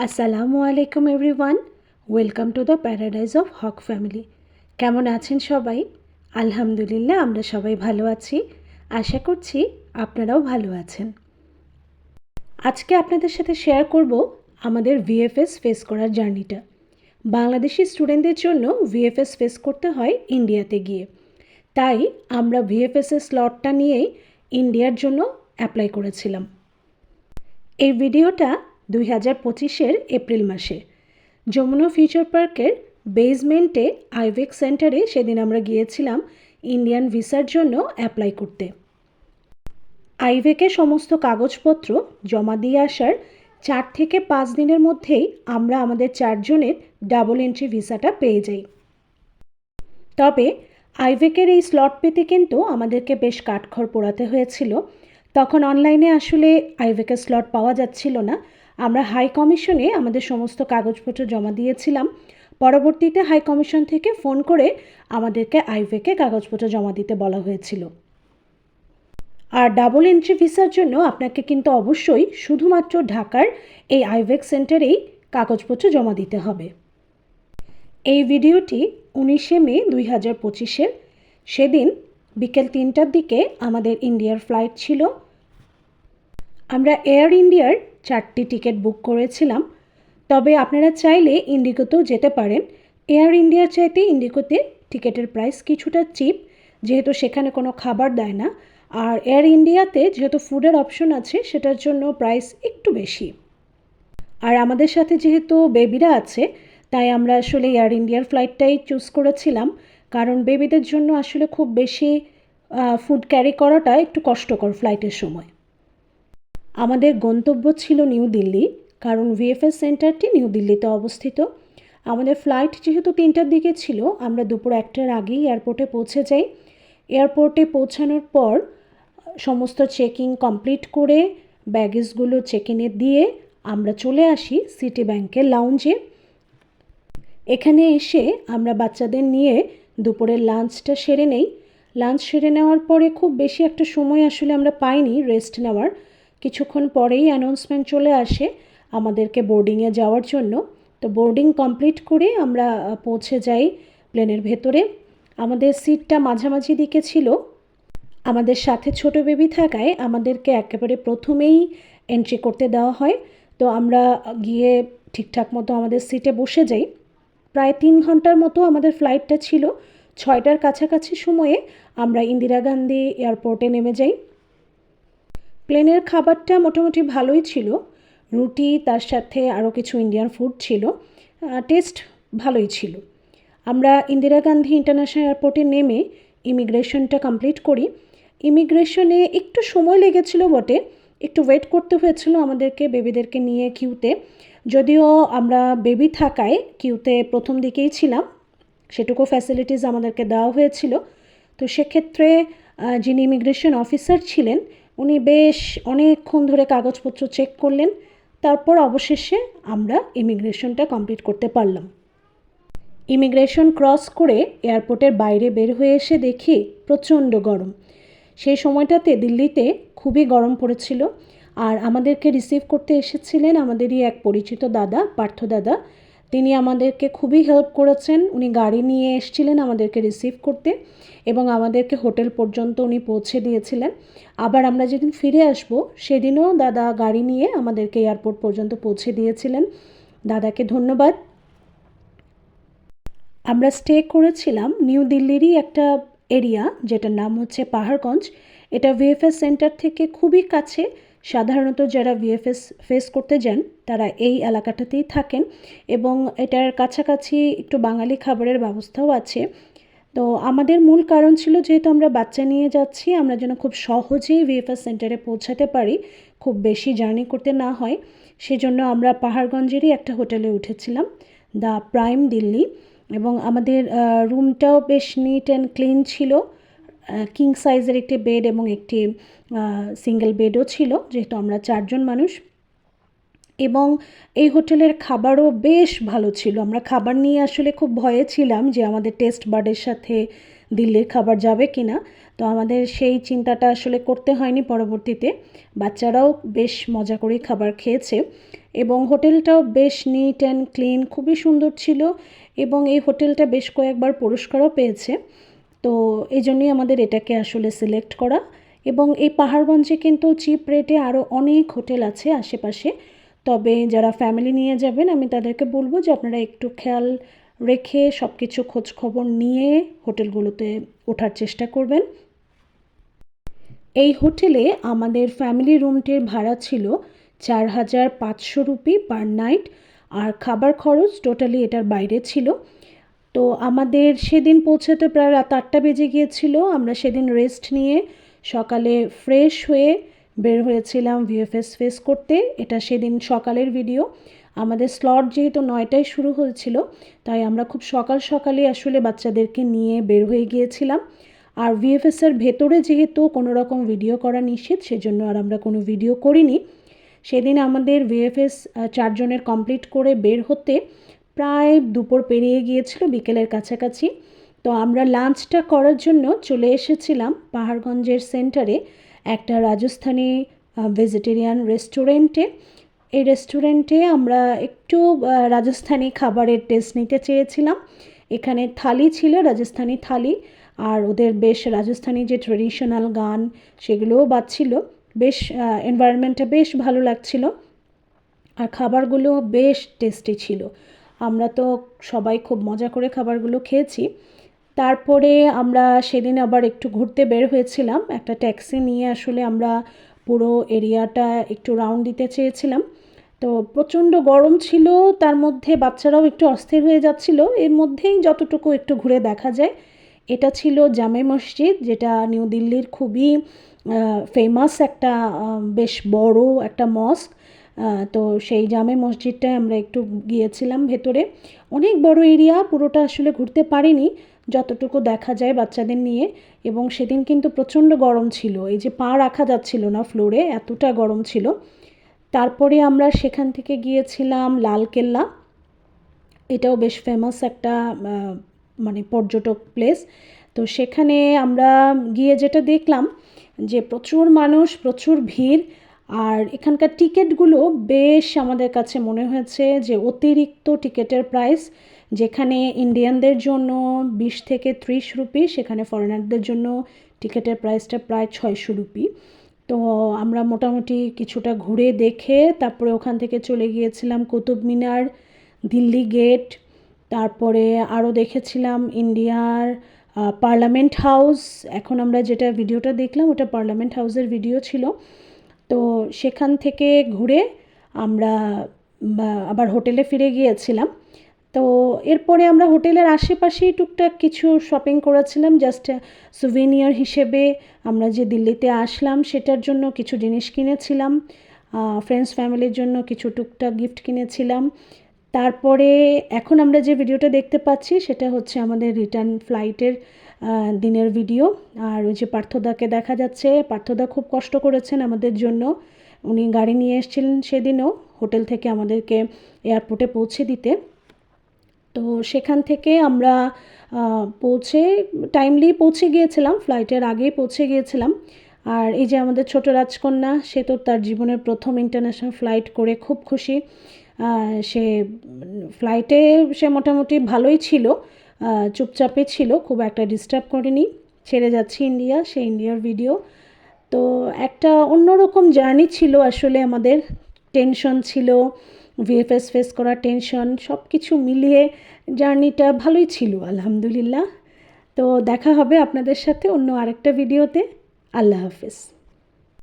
আসসালামু আলাইকুম everyone, welcome to the paradise of Haque family. কেমন আছেন সবাই? আলহামদুলিল্লাহ, আমরা সবাই ভালো আছি। আশা করছি আপনারাও ভালো আছেন। আজকে আপনাদের সাথে শেয়ার করব আমাদের ভিএফএস ফেস করার জার্নিটা। বাংলাদেশি স্টুডেন্টদের জন্য ভিএফএস ফেস করতে হয় ইন্ডিয়াতে গিয়ে, তাই আমরা ভিএফএসের স্লটটা নিয়েই ইন্ডিয়ার জন্য অ্যাপ্লাই করেছিলাম। এই ভিডিওটা 2025-এর এপ্রিল মাসে যমুনা ফিউচার পার্কের বেসমেন্টে আইভেক সেন্টারে সেদিন আমরা গিয়েছিলাম ইন্ডিয়ান ভিসার জন্য অ্যাপ্লাই করতে। আইভেকে সমস্ত কাগজপত্র জমা দিয়ে আসার 4 থেকে 5 দিনের মধ্যেই আমরা আমাদের 4 জনের ডাবল এন্ট্রি ভিসাটা পেয়ে যাই। তবে আইভেকের এই স্লট পেতে কিন্তু আমাদেরকে বেশ কাঠখড় পোড়াতে হয়েছিল। তখন অনলাইনে আসলে আইভেকের স্লট পাওয়া যাচ্ছিল না। আমরা হাই কমিশনে আমাদের সমস্ত কাগজপত্র জমা দিয়েছিলাম। পরবর্তীতে হাই কমিশন থেকে ফোন করে আমাদেরকে আইভেকে কাগজপত্র জমা দিতে বলা হয়েছিল। আর ডাবল এন্ট্রি ভিসার জন্য আপনাকে কিন্তু অবশ্যই শুধুমাত্র ঢাকার এই আইভেক সেন্টারেই কাগজপত্র জমা দিতে হবে। এই ভিডিওটি 19শে মে 2025-এর। সেদিন বিকেল 3টার দিকে আমাদের ইন্ডিয়ার ফ্লাইট ছিল। আমরা এয়ার ইন্ডিয়ার 4টি টিকিট বুক করেছিলাম। তবে আপনারা চাইলে ইন্ডিগোতেও যেতে পারেন। এয়ার ইন্ডিয়ার চাইতে ইন্ডিগোতে টিকিটের প্রাইস কিছুটা চিপ, যেহেতু সেখানে কোনো খাবার দেয় না। আর এয়ার ইন্ডিয়াতে যেহেতু ফুডের অপশন আছে, সেটার জন্য প্রাইস একটু বেশি। আর আমাদের সাথে যেহেতু বেবিরা আছে, তাই আমরা আসলে এয়ার ইন্ডিয়ার ফ্লাইটটাই চুজ করেছিলাম, কারণ বেবিদের জন্য আসলে খুব বেশি ফুড ক্যারি করাটা একটু কষ্টকর ফ্লাইটের সময়। আমাদের গন্তব্য ছিল নিউ দিল্লি, কারণ ভিএফএস সেন্টারটি নিউ দিল্লিতে অবস্থিত। আমাদের ফ্লাইট যেহেতু 3টার দিকে ছিল, আমরা দুপুর 1টার আগেই এয়ারপোর্টে পৌঁছে যাই। এয়ারপোর্টে পৌঁছানোর পর সমস্ত চেকিং কমপ্লিট করে ব্যাগেজগুলো চেক ইনে দিয়ে আমরা চলে আসি সিটি ব্যাংকের লাউঞ্জে। এখানে এসে আমরা বাচ্চাদের নিয়ে দুপুরের লাঞ্চটা সেরে নেই। লাঞ্চ সেরে নেওয়ার পরে খুব বেশি একটা সময় আসলে আমরা পাইনি রেস্ট নেওয়ার। কিছুক্ষণ পরেই অ্যানাউন্সমেন্ট চলে আসে আমাদেরকে বোর্ডিংয়ে যাওয়ার জন্য। তো বোর্ডিং কমপ্লিট করে আমরা পৌঁছে যাই প্লেনের ভেতরে। আমাদের সিটটা মাঝামাঝি দিকে ছিল। আমাদের সাথে ছোট বেবি থাকায় আমাদেরকে একেবারে প্রথমেই এন্ট্রি করতে দেওয়া হয়। তো আমরা গিয়ে ঠিকঠাক মতো আমাদের সিটে বসে যাই। প্রায় 3 ঘন্টার মতো আমাদের ফ্লাইটটা ছিল। 6টার কাছাকাছি সময়ে আমরা ইন্দিরা গান্ধী এয়ারপোর্টে নেমে যাই। প্লেনের খাবারটা মোটামুটি ভালোই ছিল। রুটি, তার সাথে আরও কিছু ইন্ডিয়ান ফুড ছিল। টেস্ট ভালোই ছিল। আমরা ইন্দিরা গান্ধী ইন্টারন্যাশনাল এয়ারপোর্টে নেমে ইমিগ্রেশনটা কমপ্লিট করি। ইমিগ্রেশনে একটু সময় লেগেছিল বটে, একটু ওয়েট করতে হয়েছিল আমাদেরকে বেবিদেরকে নিয়ে কিউতে। যদিও আমরা বেবি থাকায় কিউতে প্রথম দিকেই ছিলাম, সেটুকু ফ্যাসিলিটিস আমাদেরকে দেওয়া হয়েছিল। তো সেক্ষেত্রে যিনি ইমিগ্রেশন অফিসার ছিলেন, উনি বেশ অনেকক্ষণ ধরে কাগজপত্র চেক করলেন। তারপর অবশেষে আমরা ইমিগ্রেশনটা কমপ্লিট করতে পারলাম। ইমিগ্রেশন ক্রস করে এয়ারপোর্টের বাইরে বের হয়ে এসে দেখি প্রচণ্ড গরম। সেই সময়টাতে দিল্লিতে খুবই গরম পড়েছিল। আর আমাদেরকে রিসিভ করতে এসেছিলেন আমাদেরই এক পরিচিত দাদা, পার্থ দাদা। তিনি আমাদেরকে খুবই হেল্প করেছেন। উনি গাড়ি নিয়ে এসেছিলেন আমাদেরকে রিসিভ করতে এবং আমাদেরকে হোটেল পর্যন্ত উনি পৌঁছে দিয়েছিলেন। আবার আমরা যেদিন ফিরে আসব সেদিনও দাদা গাড়ি নিয়ে আমাদেরকে এয়ারপোর্ট পর্যন্ত পৌঁছে দিয়েছিলেন। দাদাকে ধন্যবাদ। আমরা স্টে করেছিলাম নিউ দিল্লিরই একটা এরিয়া, যেটার নাম হচ্ছে পাহাড়গঞ্জ। এটা ভিএফএস সেন্টার থেকে খুবই কাছে। সাধারণত যারা ভিএফএস ফেস করতে যান তারা এই এলাকাটাতেই থাকেন এবং এটার কাছাকাছি একটু বাঙালি খাবারের ব্যবস্থাও আছে। তো আমাদের মূল কারণ ছিল, যেহেতু আমরা বাচ্চা নিয়ে যাচ্ছি, আমরা যেন খুব সহজেই ভিএফএস সেন্টারে পৌঁছাতে পারি, খুব বেশি জার্নি করতে না হয়। সেজন্য আমরা পাহাড়গঞ্জেরই একটা হোটেলে উঠেছিলাম, দ্য প্রাইম দিল্লি। এবং আমাদের রুমটাও বেশ নিট অ্যান্ড ক্লিন ছিল। কিং সাইজের একটি বেড এবং একটি সিঙ্গেল বেডও ছিল, যেহেতু আমরা 4 জন মানুষ। এবং এই হোটেলের খাবারও বেশ ভালো ছিল। আমরা খাবার নিয়ে আসলে খুব ভয়ে ছিলাম যে আমাদের টেস্ট বাডের সাথে দিল্লির খাবার যাবে কি না। তো আমাদের সেই চিন্তাটা আসলে করতে হয়নি পরবর্তীতে। বাচ্চারাও বেশ মজা করে খাবার খেয়েছে এবং হোটেলটাও বেশ নিট অ্যান্ড ক্লিন, খুবই সুন্দর ছিল এবং এই হোটেলটা বেশ কয়েকবার পুরস্কারও পেয়েছে। তো এই জন্যই আমাদের এটাকে আসলে সিলেক্ট করা। এবং এই পাহাড়গঞ্জে কিন্তু চিপ রেটে আরও অনেক হোটেল আছে আশেপাশে। তবে যারা ফ্যামিলি নিয়ে যাবেন আমি তাদেরকে বলবো যে আপনারা একটু খেয়াল রেখে সব কিছু খোঁজখবর নিয়ে হোটেলগুলোতে ওঠার চেষ্টা করবেন। এই হোটেলে আমাদের ফ্যামিলি রুমটির ভাড়া ছিল 4,500 রুপি পার নাইট, আর খাবার খরচ টোটালি এটার বাইরে ছিল। তো আমাদের সেদিন পৌঁছাতে প্রায় রাত 8টা বেজে গিয়েছিল। আমরা সেদিন রেস্ট নিয়ে সকালে ফ্রেশ হয়ে বের হয়েছিলাম ভিএফএস ফেস করতে। এটা সেদিন সকালের ভিডিও। আমাদের স্লট যেহেতু 9টায় শুরু হয়েছিল, তাই আমরা খুব সকাল সকালে আসলে বাচ্চাদেরকে নিয়ে বের হয়ে গিয়েছিলাম। আর ভিএফএসের ভেতরে যেহেতু কোনো রকম ভিডিও করা নিষেধ, সেজন্য আর আমরা কোনো ভিডিও করিনি। সেদিন আমাদের ভিএফএস 4 জনের কমপ্লিট করে বের হতে প্রায় দুপুর পেরিয়ে গিয়েছিল, বিকেলের কাছাকাছি। তো আমরা লাঞ্চটা করার জন্য চলে এসেছিলাম পাহাড়গঞ্জের সেন্টারে একটা রাজস্থানি ভেজিটেরিয়ান রেস্টুরেন্টে। এই রেস্টুরেন্টে আমরা একটু রাজস্থানি খাবারের টেস্ট নিতে চেয়েছিলাম। এখানে থালি ছিল, রাজস্থানি থালি, আর ওদের বেশ রাজস্থানি যে ট্রেডিশনাল গান সেগুলোও বাজছিল। বেশ এনভায়রনমেন্টটা বেশ ভালো লাগছিল আর খাবারগুলো বেশ টেস্টি ছিল। আমরা তো সবাই খুব মজা করে খাবারগুলো খেয়েছি। তারপরে আমরা সেদিন আবার একটু ঘুরতে বের হয়েছিলাম একটা ট্যাক্সি নিয়ে। আসলে আমরা পুরো এরিয়াটা একটু রাউন্ড দিতে চেয়েছিলাম। তো প্রচণ্ড গরম ছিল, তার মধ্যে বাচ্চারাও একটু অস্থির হয়ে যাচ্ছিল। এর মধ্যেই যতটুকু একটু ঘুরে দেখা যায়, এটা ছিল জামে মসজিদ, যেটা নিউ দিল্লির খুবই ফেমাস একটা বেশ বড় একটা মস্ক। তো সেই জামে মসজিদটায় আমরা একটু গিয়েছিলাম ভেতরে। অনেক বড় এরিয়া, পুরোটা আসলে ঘুরতে পারিনি, যতটুকু দেখা যায় বাচ্চাদের নিয়ে। এবং সেদিন কিন্তু প্রচণ্ড গরম ছিল, এই যে পা রাখা যাচ্ছিল না ফ্লোরে, এতটা গরম ছিল। তারপরে আমরা সেখান থেকে গিয়েছিলাম লালকেল্লা। এটাও বেশ ফেমাস একটা মানে পর্যটক প্লেস। তো সেখানে আমরা গিয়ে যেটা দেখলাম যে প্রচুর মানুষ, প্রচুর ভিড়, আর এখানকার টিকিটগুলো বেশ আমাদের কাছে মনে হয়েছে যে অতিরিক্ত টিকিটের প্রাইস। যেখানে ইন্ডিয়ানদের জন্য 20 থেকে 30 রুপি, সেখানে ফরেনারদের জন্য টিকিটের প্রাইসটা প্রায় 600 রুপি। তো আমরা মোটামুটি কিছুটা ঘুরে দেখে তারপরে ওখান থেকে চলে গিয়েছিলাম কুতুব মিনার, দিল্লি গেট, তারপরে আরও দেখেছিলাম ইন্ডিয়ার পার্লামেন্ট হাউস। এখন আমরা যেটা ভিডিওটা দেখলাম ওটা পার্লামেন্ট হাউসের ভিডিও ছিল। তো সেখান থেকে ঘুরে আমরা আবার হোটেলে ফিরে গিয়েছিলাম। তো এরপরে আমরা হোটেলের আশেপাশেই টুকটাক কিছু শপিং করেছিলাম, জাস্ট সুভেনিয়ার হিসেবে। আমরা যে দিল্লিতে আসলাম সেটার জন্য কিছু জিনিস কিনেছিলাম, ফ্রেন্ডস ফ্যামিলির জন্য কিছু টুকটাক গিফট কিনেছিলাম। তারপরে এখন আমরা যে ভিডিওটা দেখতে পাচ্ছি সেটা হচ্ছে আমাদের রিটার্ন ফ্লাইটের দিনের ভিডিও। আর ওই যে পার্থদাকে দেখা যাচ্ছে, পার্থদা খুব কষ্ট করেছেন আমাদের জন্য। উনি গাড়ি নিয়ে এসেছিলেন সেদিনও হোটেল থেকে আমাদেরকে এয়ারপোর্টে পৌঁছে দিতে। তো সেখান থেকে আমরা টাইমলি পৌঁছে গিয়েছিলাম, ফ্লাইটের আগেই পৌঁছে গিয়েছিলাম। আর এই যে আমাদের ছোট রাজকন্যা, সে তো তার জীবনের প্রথম ইন্টারন্যাশনাল ফ্লাইট করে খুব খুশি। সে ফ্লাইটে সে মোটামুটি ভালোই ছিল, চুপচাপই ছিল, খুব একটা ডিস্টার্ব করেনি। ছেড়ে যাচ্ছি ইন্ডিয়া, সেই ইন্ডিয়ার ভিডিও। তো একটা অন্যরকম জার্নি ছিল আসলে আমাদের। টেনশন ছিল, ভিএফএস ফেস করা টেনশন, সব কিছু মিলিয়ে জার্নিটা ভালোই ছিল আলহামদুলিল্লাহ। তো দেখা হবে আপনাদের সাথে অন্য আরেকটা ভিডিওতে। আল্লাহ হাফেজ।